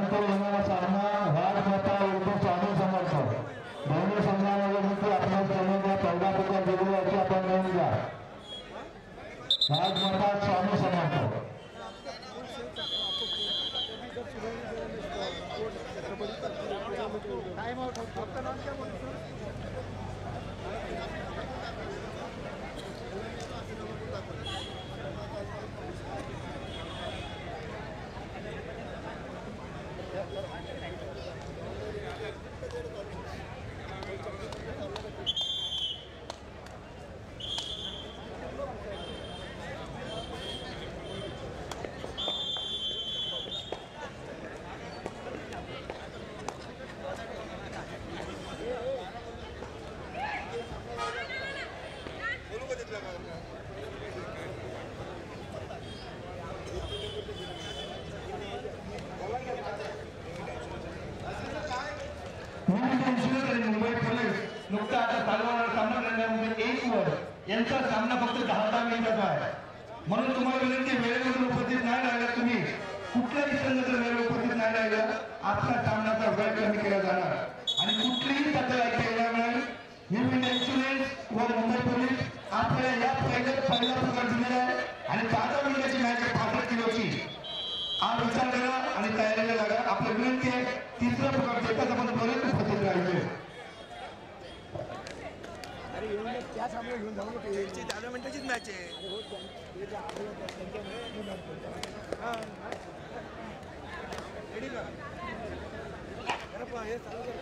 त्यानंतर येणारा सामना राजमाता उर्दू स्वामी समर्थ दोन्ही संघामध्ये आपल्या समोर पहिला पुकार दिलेला याची आपण नोंद घ्या. राजमाता स्वामी समर्थ नुकता आता चालवणारा सामना रंगामध्ये 1 वर यांचा सामना फक्त 10 मिनिटाचा आहे. म्हणून तुम्हाला विनंती वेळेवर उपस्थित नाही राहिला तुम्ही कुठल्याही संघाचा वेळेवर उपस्थित नाही राहिला आपला सामनाचा वेळ कमी केला जाणार आणि कुठलीही तक्रार ऐकली नाही. विविध इन्शुरन्स व मुंबई पोलीस आपल्याला या पहिला प्रकार दिलेला आहे आणि 15 मिनिटाची मॅच 65 किलोची आज विचार करा आणि तयारीला लागा. आपली विनंती आहे तिसरा प्रकार देताच आपण परत उपस्थित राहायचे. क्या सामने घेऊन जाऊ 10 मिनिटाचीच मॅच आहे. रेडी का हे चालू कर.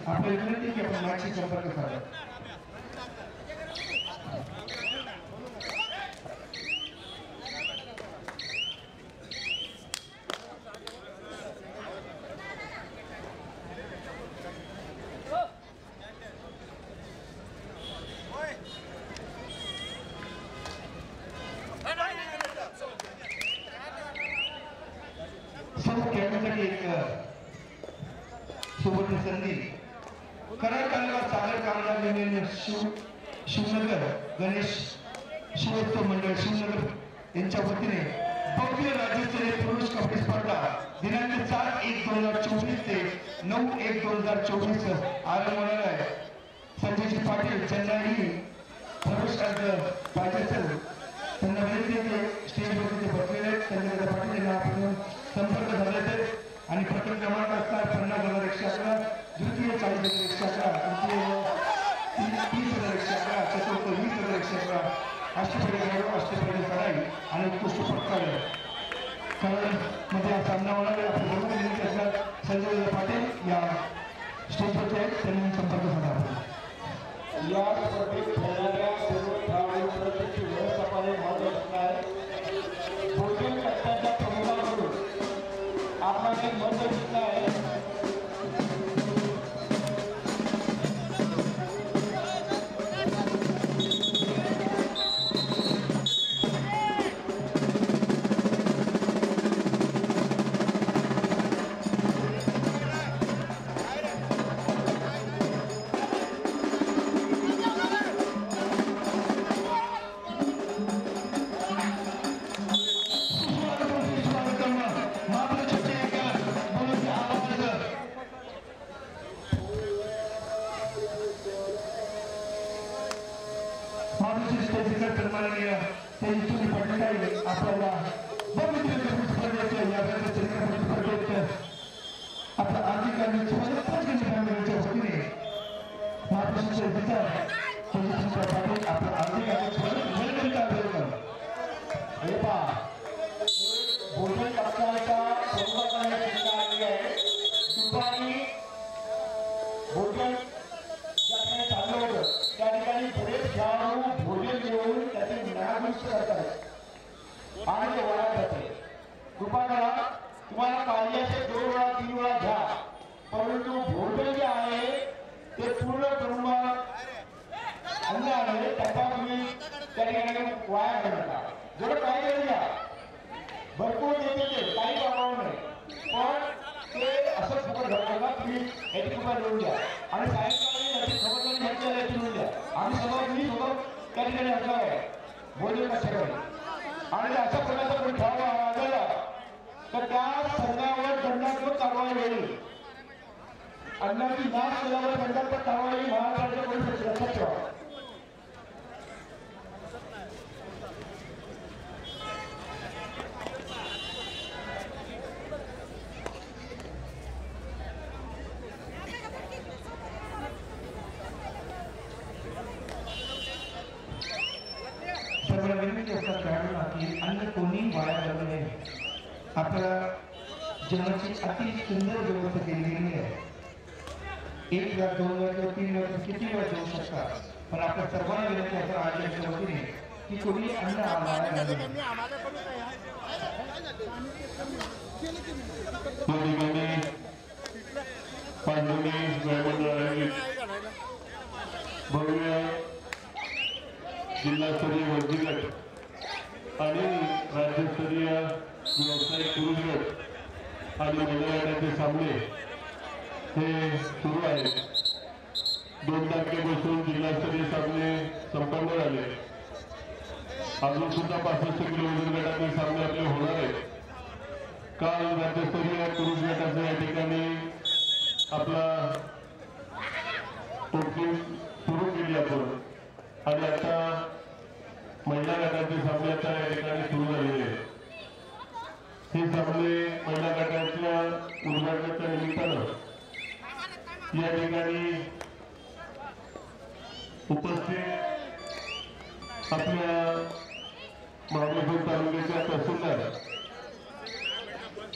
आपल्या विनंती की आपण मागची संपर्क साधा. सर्व खेळण्यासाठी एक सुवर्ण संधी कराड तालुका सागर कामगार युनियन शिवनगर गणेश शिवोत्सव मंडळ शिवनगर यांच्या वतीने भव्य राज्यस्तरीय पुरुष कबड्डी स्पर्धा दिनांक 4/1/2024 ते 9/1/2024 आरंभ होणार आहे. संजयजी पाटील चेन्नई पुरुष अर्ज पाहिजे असेल त्यांना विनंती स्टेजवरती बसलेले आहेत. संजय पाटील यांना आपण संपर्क झाले आणि प्रथम क्रमांक असतात 50,111, द्वितीय 40,111, तृतीय 30,111, चतुर्थ 20,111, अष्टपैलू कराई आणि उत्कृष्ट पटकावले. कराडमध्ये हा सामना होणार आहे. आपले प्रमुख विनंती असतात संजय पाटील या स्टेजवरती आहेत त्यांनी संपर्क साधा. या स्पर्धेत खेळणाऱ्या सर्व खेळाडूंची व्यवस्थापन महत्त्वाचे असणार. भोजन कट्ट्याच्या प्रमुखांकडून आपल्याला एक मंत्र दिसला आहे. आपल्याला आपल्या आर्थिक आणि फॅमिलीच्या वतीने महाराष्ट्राचे विचार आपल्या आर्थिक भोजन पक्षाचा प्रमुख करण्याची आली आहे. दुपारी भोजन ज्या ठिकाणी चाललं होतं त्या ठिकाणी बरेच खेळाडू भोजन घेऊन त्याचे निरागुष्ट करतात आणि ते वळा जाते. दुपारला तुम्हाला पाहिजे असे 2 वेळा 3 वेळा घ्या, परंतु भोजन जे आहे ते पूर्ण कुटुंब अन्न आहे त्याचा तुम्ही त्या ठिकाणी वाया घालू नका. जेवढं काही तरी घ्या, भरपूर देते ते काही प्रमाण नाही, पण ते असं फुकट घालू नका. तुम्ही 1 रुपया देऊन द्या आणि सायंकाळी याची खबरदारी घ्यायची आहे देऊन द्या. आम्ही सगळं मी स्वतः त्या ठिकाणी असणार आहे भोजन कशाकडे आणि अशा प्रकारचा कोणी ठराव आढळला तर त्या संघावर दंडात्मक कारवाई होईल. अन्नाची नाश केल्यावर दंडात्मक कारवाई महाराष्ट्राच्या पोलीस लक्षात ठेवा. सर्वांना विनंती असतात खेळाडूंना की अन्न कोणी वाया घालू नये. आपल्या जेवणाची अति सुंदर व्यवस्था केलेली आहे. 1 वेळा 2 वेळा किंवा 3 वेळा किती वेळा जेवू शकतात, पण आपल्या सर्वांना विनंती असतात आयोजकांच्या वतीने की कोणी अन्न वाया घालू नये. पांडुनी जयमंडळ भव्य जिल्हास्तरीय वर्दी गट आणि राज्यस्तरीय व्यावसायिक पुरुष गट आणि महिला गटाचे सामने हे सुरू आहेत. 2 तारखेपासून जिल्हास्तरीय सामने संपन्न झाले. अजून सुद्धा 65 किलो वजन गटाचे सामने आपले होणार आहेत. काल राज्यस्तरीय पुरुष गटाचे या ठिकाणी आपला ओपनिंग सुरू केली आपण आणि आता महिला गटाचे सामने आता या ठिकाणी सुरू झालेले आहेत. हे सामने महिला गटाच्या उद्घाटनाच्या निमित्तानं या ठिकाणी उपस्थित आपल्या महाबळेश्वर तालुक्याच्या तहसीलदार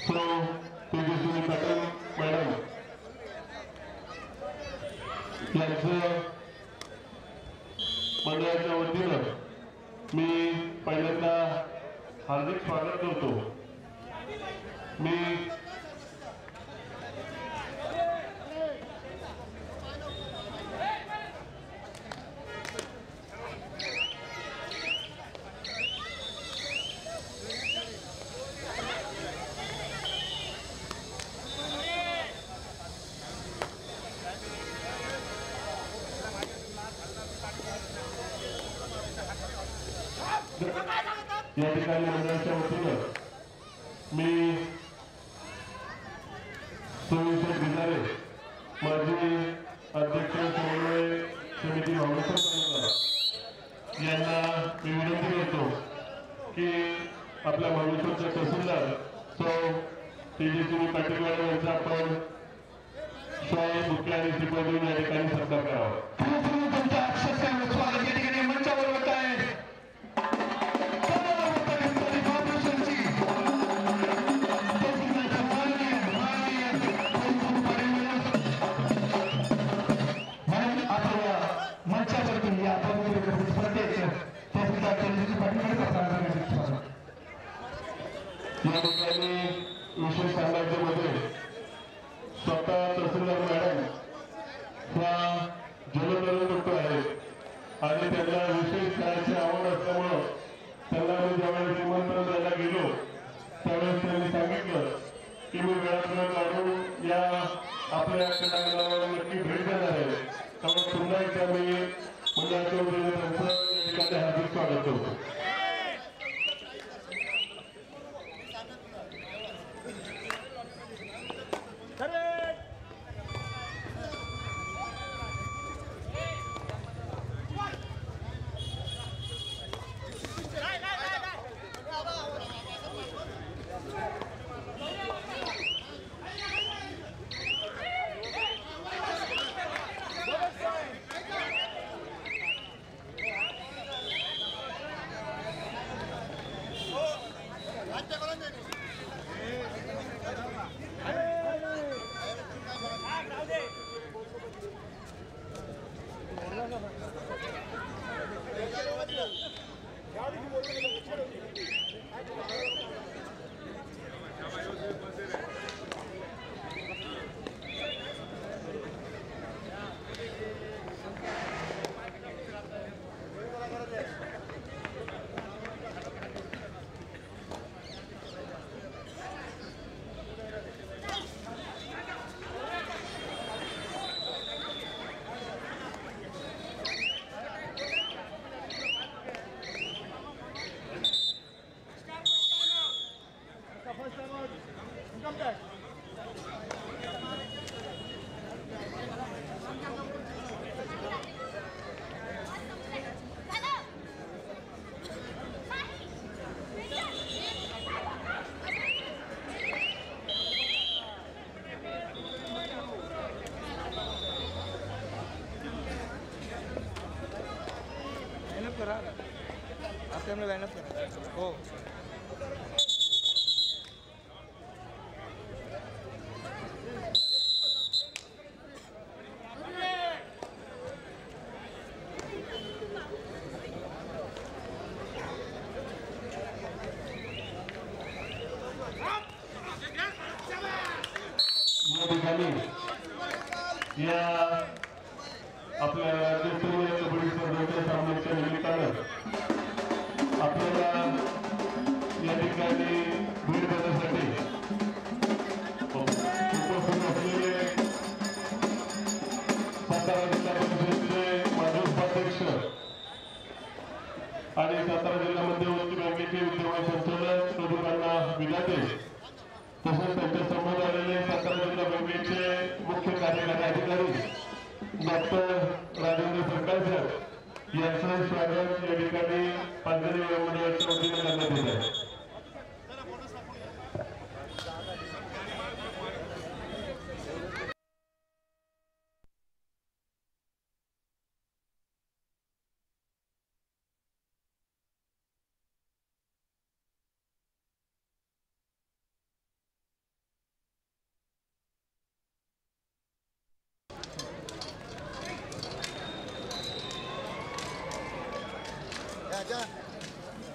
सौ तेजस्विनी पाटील मॅडम यांचं मंडळाच्या वतीनं मी पहिल्यांदा हार्दिक स्वागत करतो. मी या ठिकाणी मंडळाच्या वतीनं मी सोमेश्वर भिजारे माजी अध्यक्ष समन्वय समिती महाबळेश्वर तालुका यांना मी विनंती करतो की आपल्या महाबळेश्वरचे तहसीलदार सौ तेजस्विनी पाटील मॅडम यांचा आपण शाल बुके आणि श्रीफळ देऊन या ठिकाणी सत्कार करावा. मंचावर होत आहे या ठिकाणी विशेष सांगायच्यामध्ये स्वतः तहसीलदार मॅडम ह्या जलतरण डॉक्टर आहेत आणि त्यांना विशेष खेळाची आवड असल्यामुळं त्यांना मी ज्यावेळेस निमंत्रण द्यायला गेलो त्यावेळेस त्यांनी सांगितलं की मी वेळात वेळ काढून या आपल्या क्रीडांगणावर नक्की भेट देणार आहे. त्यामुळे पुन्हा एकदा मी मंडळाच्या वतीने त्यांचं या ठिकाणी हार्दिक स्वागत करतो. लाईनअप करा आप टाइमला लाईनअप करा हो या आपल्या राज्यस्तरीय कबड्डी स्पर्धेच्या सामन्याच्या निमित्तानं आपल्याला या ठिकाणी भेट देण्यासाठी उपस्थित असलेले सातारा जिल्हा परिषदेचे माजी उपाध्यक्ष आणि सातारा जिल्हा मध्यवर्ती बँकेचे विद्यमान संचालक प्रदीपांना विलाते तसेच त्यांच्या समोर आलेले सातारा जिल्हा बँकेचे मुख्य कार्यकारी अधिकारी डॉक्टर राजेंद्र सरकारकर यांचं स्वागत या ठिकाणी पांढरी मंडळाच्या वतीने करण्यात येत आहे.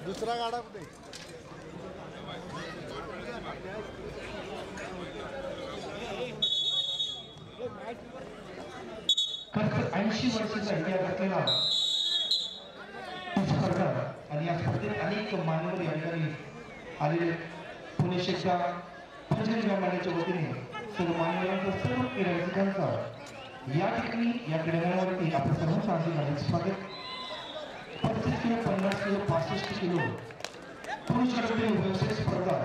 दुसरा गाडा कुठे खरं 80 वर्षाचा इतिहास असलेला स्पर्धा आणि या स्पर्धेत अनेक मान्यवर या ठिकाणी आलेले पुणे शेखा पंचगंगा मंडळाच्या वतीने सर्व मान्यवरांचा सर्व क्रीडारसिकांचा या ठिकाणी या क्रीडांगणावरती आपण सर्वांचं हार्दिक स्वागत. 35 किलो 50 किलो 65 किलो पुरुष गटातील व्यवसाय स्पर्धा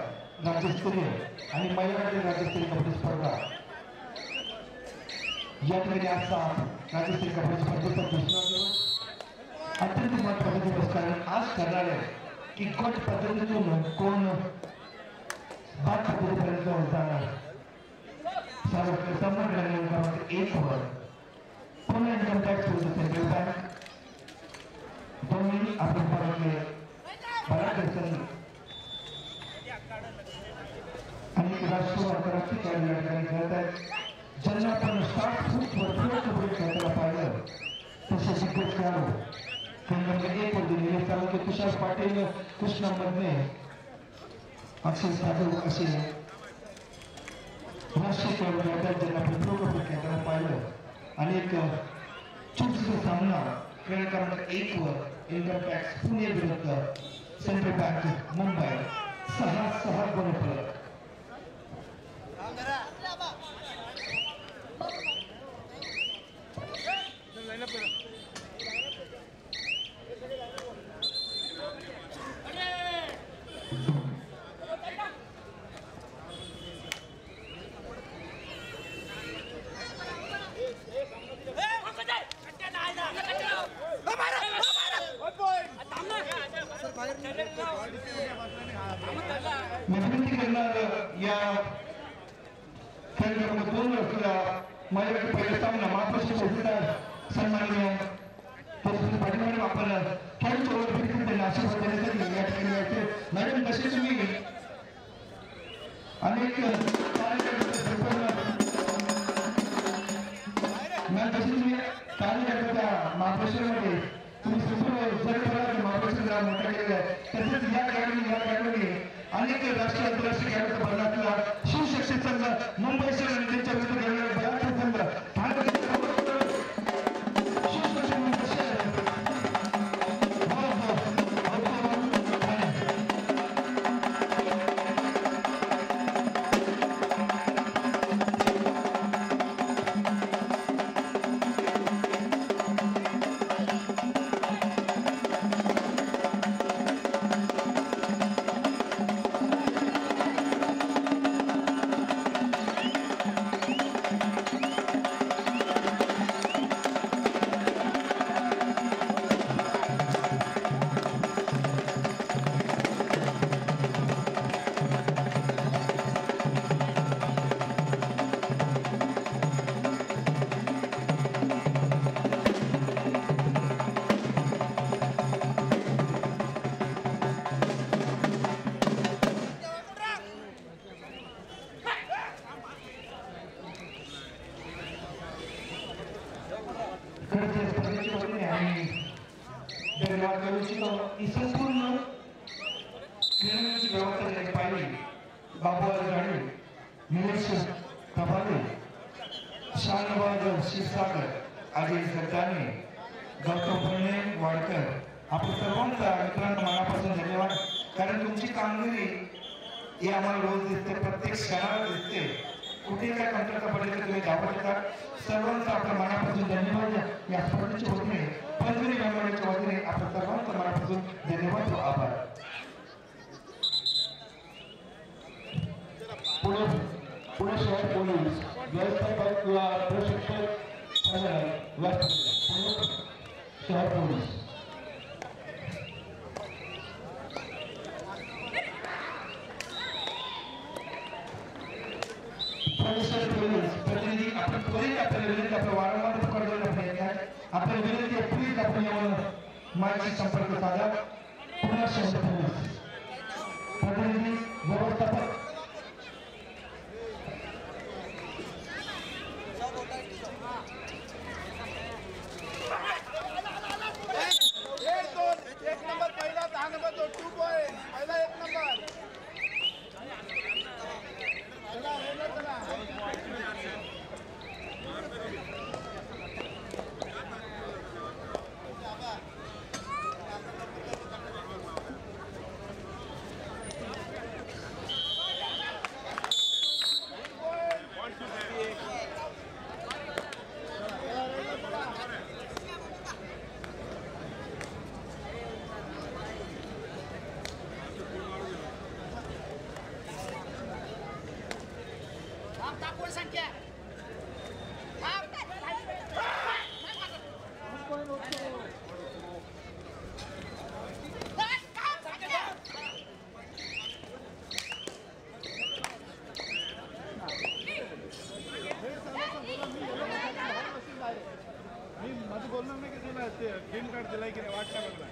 राज्यस्तरीय आणि महिला गटातील राज्यस्तरीय कबड्डी स्पर्धा या ठिकाणी आजचा राज्यस्तरीय कबड्डी स्पर्धेचा दुसरा दिवस अत्यंत महत्त्वाचा दिवस कारण आज करणार आहे की गट पद्धतीतून कोण बाद पद्धतीपर्यंत जाणार सर्व 1 वर पुणे इन्कम टॅक्स विरुद्ध सेंट्रल बँक दोन्ही आपण पाहिजे बऱ्याच अडचणी आणि राष्ट्रीय आंतरराष्ट्रीय खेळाडू या ठिकाणी खेळत आहेत ज्यांना आपण 60 फूट वरती कबड्डी खेळताना पाहिलं तसे दिग्गज खेळाडू त्यांच्यामध्ये 1 वर दिलेले चालू तुषार पाटील कृष्णा मधने अक्षय साधू असे राष्ट्रीय खेळाडू खेळतात ज्यांना आपण प्रो कबड्डी खेळताना पाहिलं आणि एक छोटासा सामना खेळ क्रमांक 1 वर इन्कम टॅक्स पुणे विरुद्ध सेंट्रल बँक मुंबई 6-6 गुण फरक. लाईनअप करा मी विनंती करणार या खेळ क्रमांक 2 असलेला माझ्याकडे पहिला सामना महाराष्ट्र संविधान सन्माननीय परिस्थिती पाठीमागे आपण खेळाडूच्या ओळख त्यांना आशीर्वाद देण्यासाठी या ठिकाणी यायचे. मॅडम कसे तुम्ही झालेलं आहे. तसेच या खेळाडूंनी अनेक राष्ट्रीय आंतरराष्ट्रीय खेळाडूंचा भरला शिवशक्ती संघ मुंबई शहर आणि त्यांच्या विरुद्ध खेळणारे बऱ्याच संघ संपूर्ण खेळण्याची व्यवस्था त्यांनी पाहिली. बाबूराव गाडे, निलेश कबाले, शानवाज क्षीरसागर, अजय सरकारने, गौतम पुणे वाडकर, आपण सर्वांचा मित्रांनो मनापासून धन्यवाद. कारण तुमची कामगिरी ही आम्हाला रोज दिसते, प्रत्येक क्षणाला दिसते. कुठे काय कमतरता पडली तर तुम्ही धावत येतात. सर्वांचा आपल्या मनापासून धन्यवाद. या स्पर्धेच्या वतीने पंधरी गंगाच्या वतीने आपण सर्वांचा मनापासून धन्यवाद व आभार. पुणे शहर पोलीस व्यवस्थापक किंवा प्रशिक्षक पुणे शहर पोलीस प्रतिनिधी आपण त्वरित आपल्याला विनंती आपल्या वारंवार पकडलेला प्रयत्न आहे. आपल्याला विनंती आहे प्लीज आपण यावर माझ्याशी संपर्क साधा. पुणे शहर पोलीस प्रतिनिधी व्यवस्थापक एक नंबर पहिला 10 नंबर 2 पॉइंट पहिला 1 नंबर संख्या माझं बोलणार नाही की तुला ग्रीन कार्ड दिलाय की नाही वाट काय लागला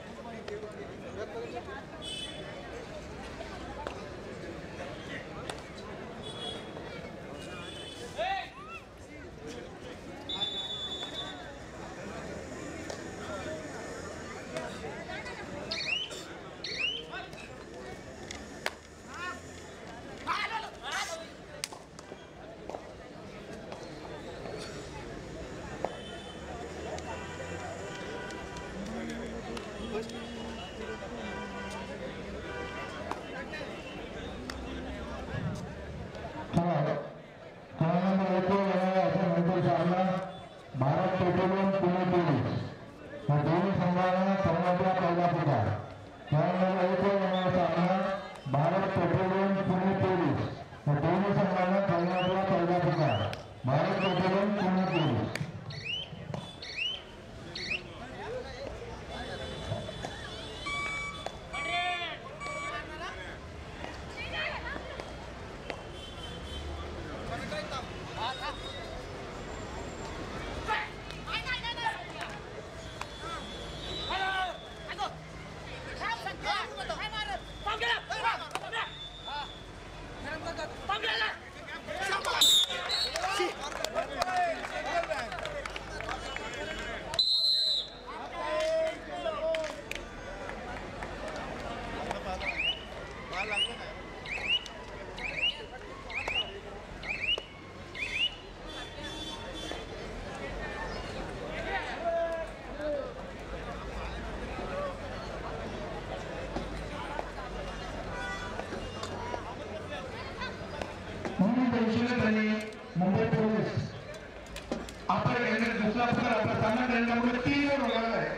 क्रमांक 3 वर होणार आहे.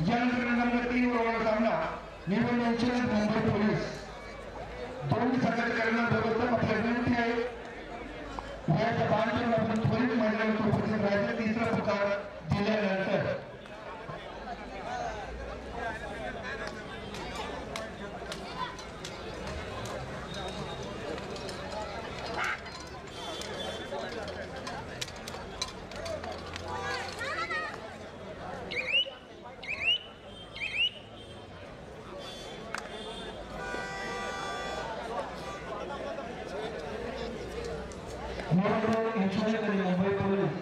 यानंतर क्रमांक 3 वर होणारा सामना निवडणुकीचे मुंबई पोलीस दोन संघटनांना व्यवस्था आपल्या विनंती आहे. वयाच्या बांधून आपण त्वरित मैदानात उपस्थित राहायचं. तिसरा पुकार दिल्यानंतर मुंबई पोलीस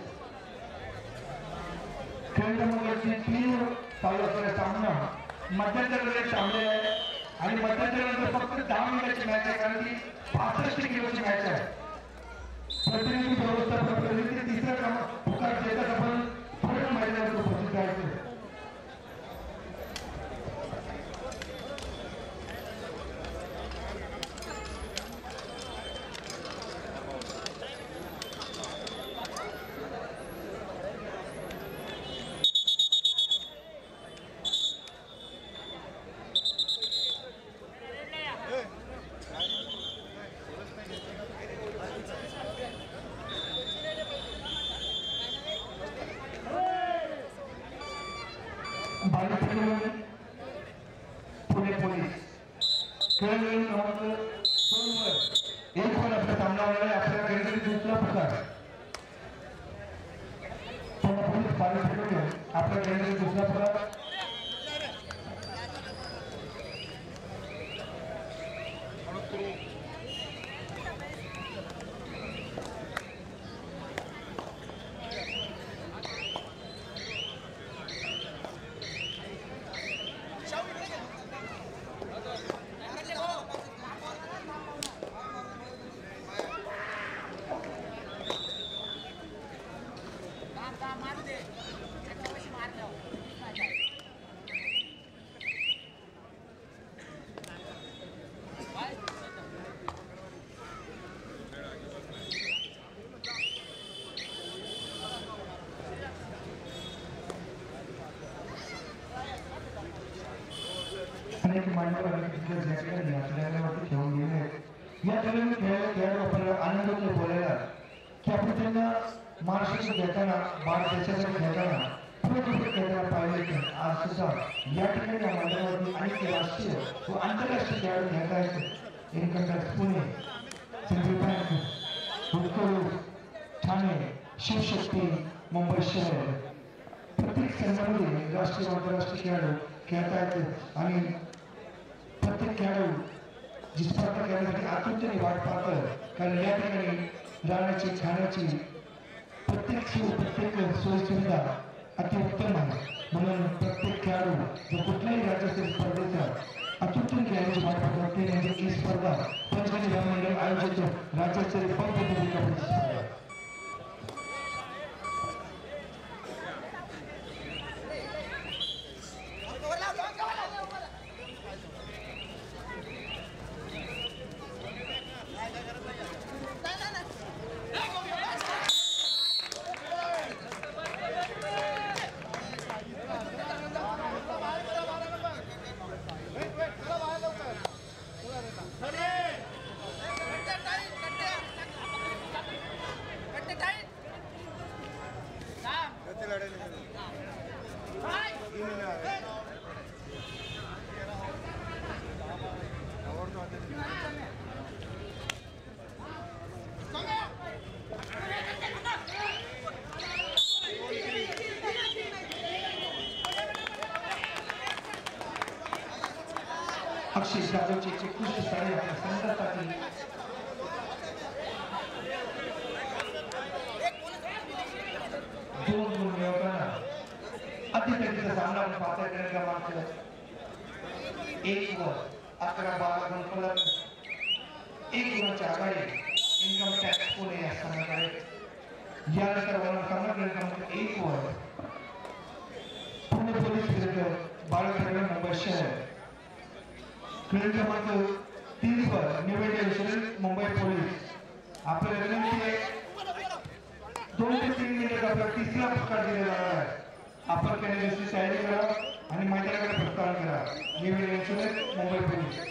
खेळ क्रमांकाची 3 चालू असलेला सामना मध्यंतरामध्ये थांबलेला आहे आणि मध्यंतरानंतर फक्त 10 मिनिटाची मॅच आहे, कारण ती 65 किलोची मॅच आहे. प्रतिनिधी व्यवस्थापन प्रतिनिधी तिसरा क्रमांक पुकार देतात. आपण पूर्ण मैदानात उपस्थित राहायचं. पुणे पोलीस खेळ क्रमांक 2 वर 1 वर आपला सामना होणार आहे. आपल्या केंद्रातील दुसरा पुकार पुणे पोलीस आपल्या केंद्रातील दुसरा पुकार अनेक मान्यवर आपल्यावरती ठेवून गेले. या खेळाडू आपल्याला आनंद होतो बोलायला की आपण त्यांना महाराष्ट्र घेताना भारत देशासाठी खेळताना पूर्ण खेळताना पाहिले. आज सुद्धा या ठिकाणी मैदानावरती अनेक राष्ट्रीय व आंतरराष्ट्रीय खेळाडू खेळत आहेत. Income tax Pune, central bank, Utkal, Thane, Shivshakti, Mumbai शहर प्रत्येक संघामध्ये राष्ट्रीय व आंतरराष्ट्रीय खेळाडू खेळत आहेत आणि प्रत्येक खेळाडू जी स्पर्धा खेळण्यासाठी आतुरतेने वाट पाहतात. कारण या ठिकाणी राहण्याची खाण्याची प्रत्येक सोयी सुविधा अतिउत्तम आहे. म्हणून प्रत्येक खेळाडू जो कुठल्याही राज्यातील स्पर्धेचा अत्युत्तम खेळण्याची वाट पाहतात ते म्हणजे ही स्पर्धा पंचगणी मंडळ आयोजित राज्यस्तरीय पंचगणी कबड्डी स्पर्धा. अक्षय जाधवची उत्कृष्ट साडी आपल्या संघासाठी दोन गुण मिळवताना अतिथीचा सामना आपण पाहता क्रमांक 1 वर 11-12 गुण फलक 1 गुणाच्या आघाडी इन्कम टॅक्स पुणे या संघाकडे. यानंतर होणारा सामना क्रमांक 1 वर पुणे पोलीस विरुद्ध बाळखेडा मुंबई शहर. खेळ क्रमांक 3 वर निवडलेले मुंबई पोलीस आपल्या विनंती आहे 2 ते 3 मिनिट आपला तिसरा पुकार दिलेला आहे. आपण करण्याची तयारी करा आणि मैदानाकडे प्रस्थान करा. निवेदन यांच्यावर मुंबई पोलीस.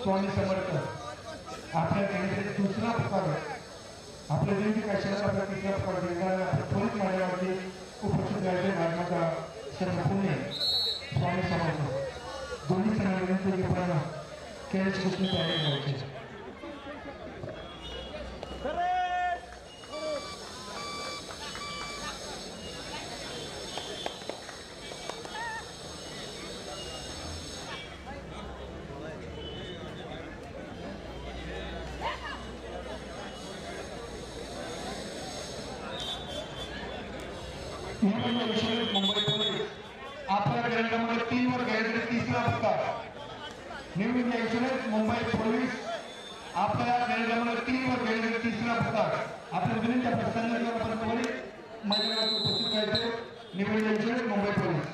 स्वामी समर्थ आपल्या केंद्रात दुसरा प्रकार आपल्या देवी कशाला आपला तिसरा प्रकार पोलीस मार्गावरती उपस्थित राहिले मार्गाचा सर्व पुणे स्वामी समर्थ दोन्ही सणांमध्ये पण खेळाची गोष्टी तयारी करायची. मुंबई पोलीस आपल्या क्रमांक 3 वर घ्यायचे तिसरा प्रकार. निवडून यायचे मुंबई पोलीस आपल्या क्रमांक 3 वर घ्यायचे तिसरा प्रकार. आपल्या विनंती आपल्या संघटनेला मैदानात उपस्थित राहायचे. निवडून यायचे मुंबई पोलीस.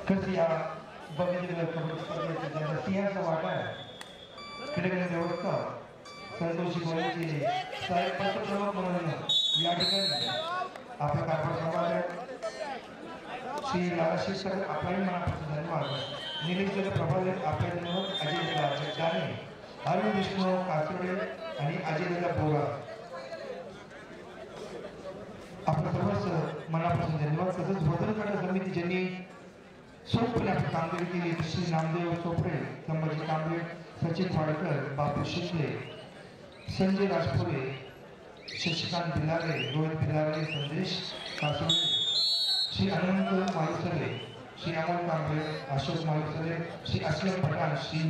कधी या बघितलेलं कबड्डी स्पर्धेचे ज्यांचा सिंहाचा वाटा आहे क्रीडा व्यवस्था संतोषी गोळ्यांची साहेब पत्रप्रमुख म्हणून या ठिकाणी आपला कारभार संवाद आहे श्री लालाशी सर आपलाही मनापासून धन्यवाद. निलेश प्रभाले आपल्या अजय जाने अरुण विष्णू कासोडे आणि अजय बोरा आपण सर्वच मनापासून धन्यवाद. तसंच बोधनकांड समिती ज्यांनी सोपपणे आपली कामगिरी केली श्री नामदेव चोपडे, संभाजी कांबळे, सचिन वाडकर, बापू शिंदे, संजय राजपुरे, शशिकांत भिलारे, रोहित भिलारे, संदेश कासोडे, श्री अनंत मालुसरे, श्री अमोल कांबळे, अशोक मालुसरे, श्री अस्लम पठाण, श्री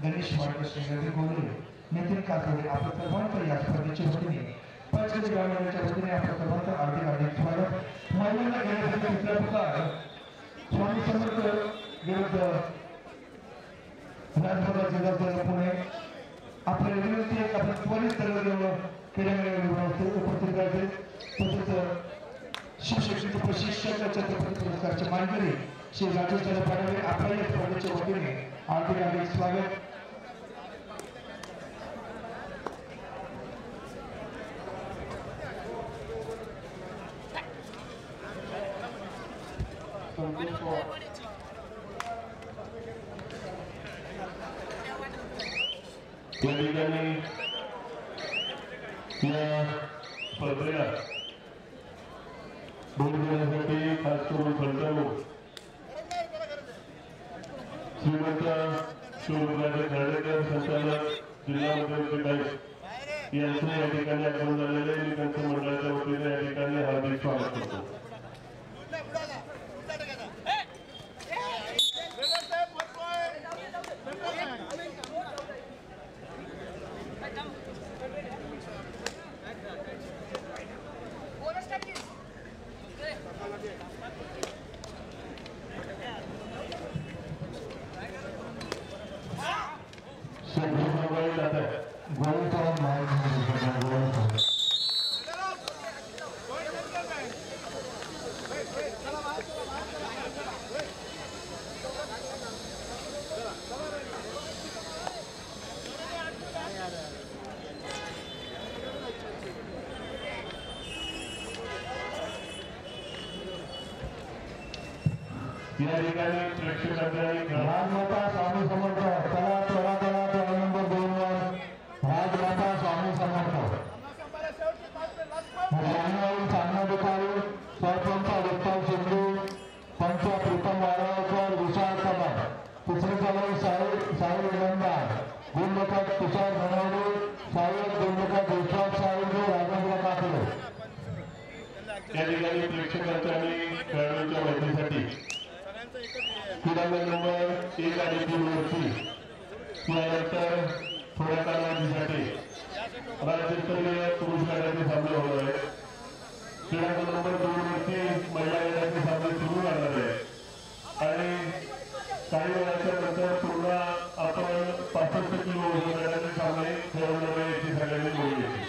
गणेश वाडकर, श्री रवी गोरे, नितीन कासोडे आपल्या सर्वांचं या स्पर्धेच्या वतीने पंचकृषी ग्रामीणच्या वतीने आपल्या सर्वांचं हार्दिक स्वागत. महिलांना घेण्यासाठी दुसरा पुकार स्वामी समर्थ विरुद्ध राजभद्र जिल्हा पुणे. आपल्या विनंती आहे आपण त्वरित क्रीडांगणामध्ये उपस्थित राहायचे. तसेच शिवशक्तीचे प्रशिक्षक छत्रपती पुरस्कारचे मानकरी श्री राजेश पाडवे आपल्या या स्पर्धेच्या वतीने हार्दिक स्वागत. या ठिकाणी या स्पर्धेला भेट देण्यासाठी खास करून फलटणूक श्रीमंत शिवराजे खर्डेकर संचालक जिल्हा मध्यप्रदेश यांचे या ठिकाणी आगमन झालेले मी त्यांच्या मंडळाच्या वतीने या ठिकाणी हार्दिक स्वागत करतो. या ठिकाणी प्रेक्षकांनी राजमाता स्वामी समर्थ चला चला चला नंबर 2 वर राजमाता स्वामी समर्थ सामनाधिकारी सरपंच दत्ताव सिंधू, पंच प्रीतम वारावकर, विशाल कदम, तिसरे चालक साहिल इनामदार, गुणलेखक तुषार धनवडे, सहाय्यक गुणलेखक विश्वास साहिल, राजेंद्र काकडे. या ठिकाणी प्रेक्षकांच्या आणि खेळाडूंच्या माहितीसाठी क्रीडांगण नंबर 1 आणि 3 वरती त्यानंतर थोड्या कालावधीसाठी राज्यस्तरीय पुरुष गटाचे सामने होणार आहेत. क्रीडांगण नंबर 2 वरती महिला गटाचे सामने सुरू राहणार आहे आणि काही वेळाच्या नंतर पुन्हा आपण 65 किलो वजन गटाचे सामने खेळवणार आहे याची सगळ्यांनी नोंद घेतली.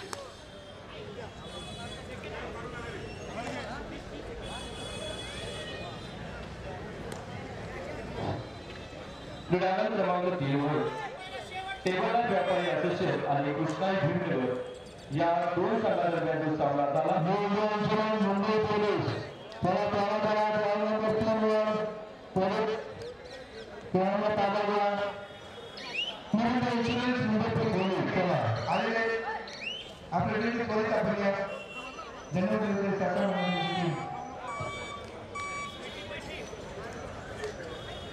क्रीडांगण क्रमांक 3 वर टेबल व्यापारी असोसिएशन आणि कृष्णाई भीमनगर या दोन संघादरम्यान सामना झाला. मुंबई पोलीस चला चला चला नंबर 3 वर परत खेळाला ताबा घ्या. मुंबई पोलीस मुंबई पोलीस चला आलेले आपल्या वेळी त्वरित आपण या धन्यवाद साकार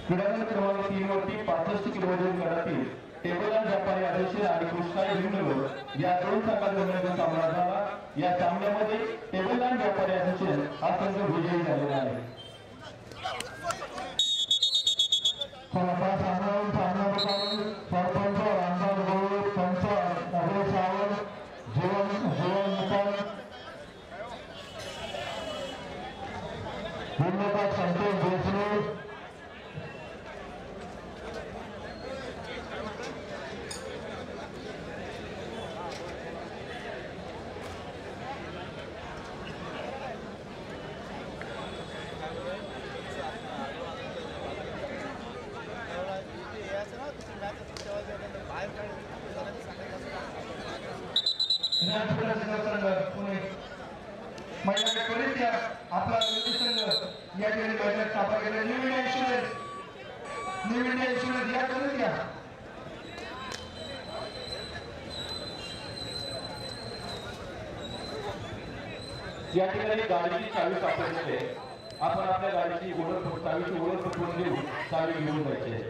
क्रीडांगण क्रमांक 3 वरती 65 किलो वजन गटातील टेबल व्यापारी असोसिएशन आणि कृष्णाई भीमनगर या दोन संघादरम्यान सामना झाला. या सामन्यामध्ये टेबल व्यापारी असोसिएशन हा संघ विजयी झालेला आहे. सरपंच रामदास गोळे, पंच अभय सावंत, जीवन निकाल, गुणलेखक संतोष देशमुख, महिला त्वरित या आपला संघ या ठिकाणी बैठक ताबा केला. New India insurance new India insurance या करून घ्या. या ठिकाणी गाडीची चावी सापडलेली आहे. आपण आपल्या गाडीची चावीची ओळख पटवून देऊ, चावी घेऊन जायची.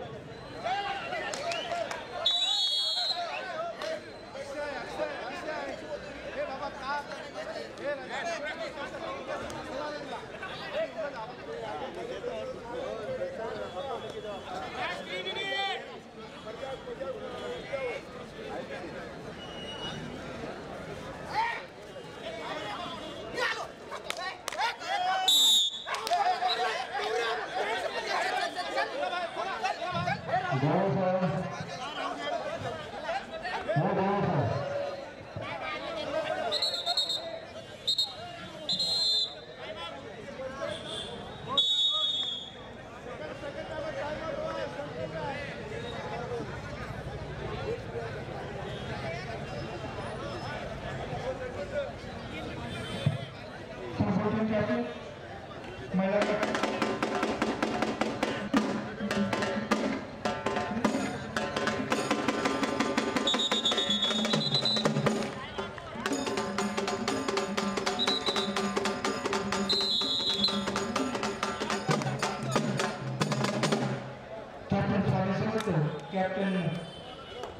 कॅप्टन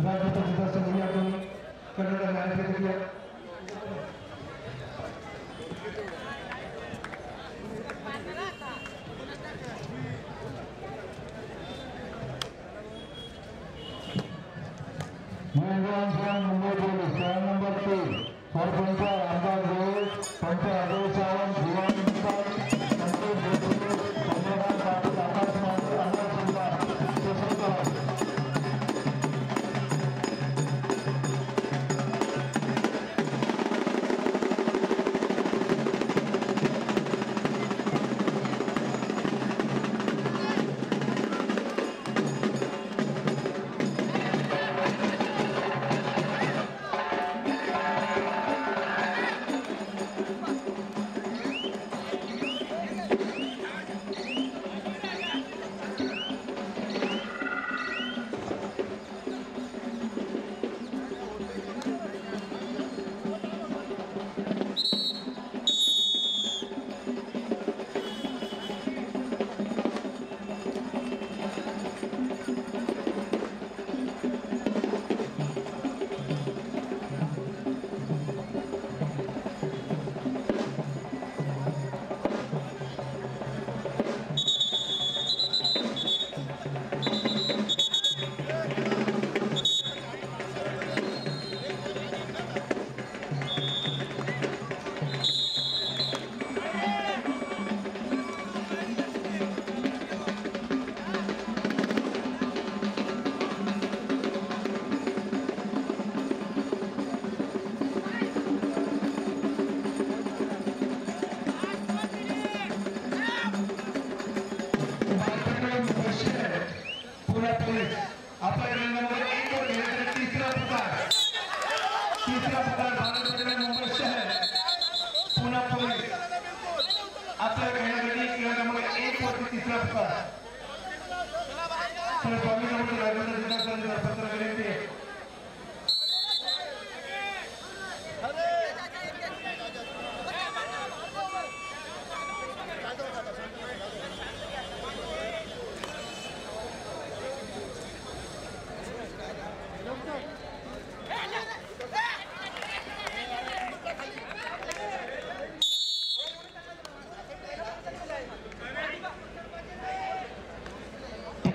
राजपथ संघ Kannada manager Mumbai police number 3 sarpanch आमदार गोयल पंच अजय सावंत दिवाण संतोष देशमुख चंद्रकांत पाटील आकाश मांडे अण्णा शिंदा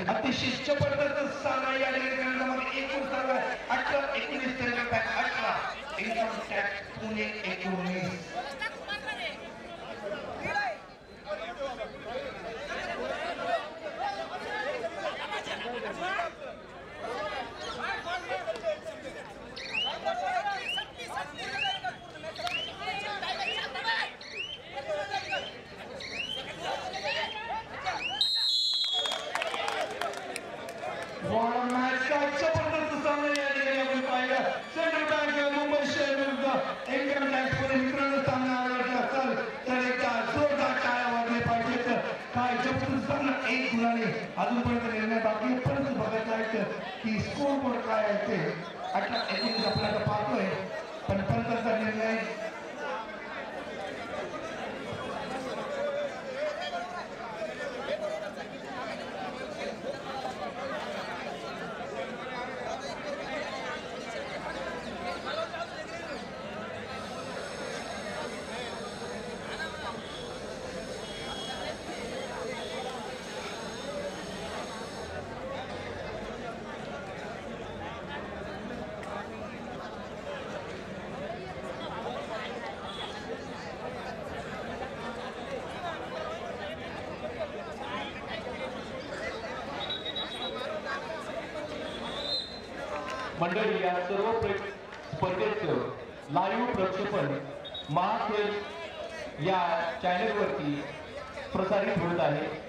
अतिशय जबरदस्त सामना या ठिकाणी एकूण सर्व 18-19 income tax Pune 19 central bank Mumbai शहर विरुद्ध इन्कम टॅक्स पुणे मित्रांनो अजूनपर्यंत निर्णय बाकी आहे, परंतु बघायचं आहे की स्कोर बोर्ड काय आहे ते 18-19 आपल्याला पाहतोय, पण पंचांचा निर्णय मंडळी, या सर्व स्पर्धेचं लाईव्ह प्रक्षेपण महाखेळ या चॅनेलवरती प्रसारित होत आहे.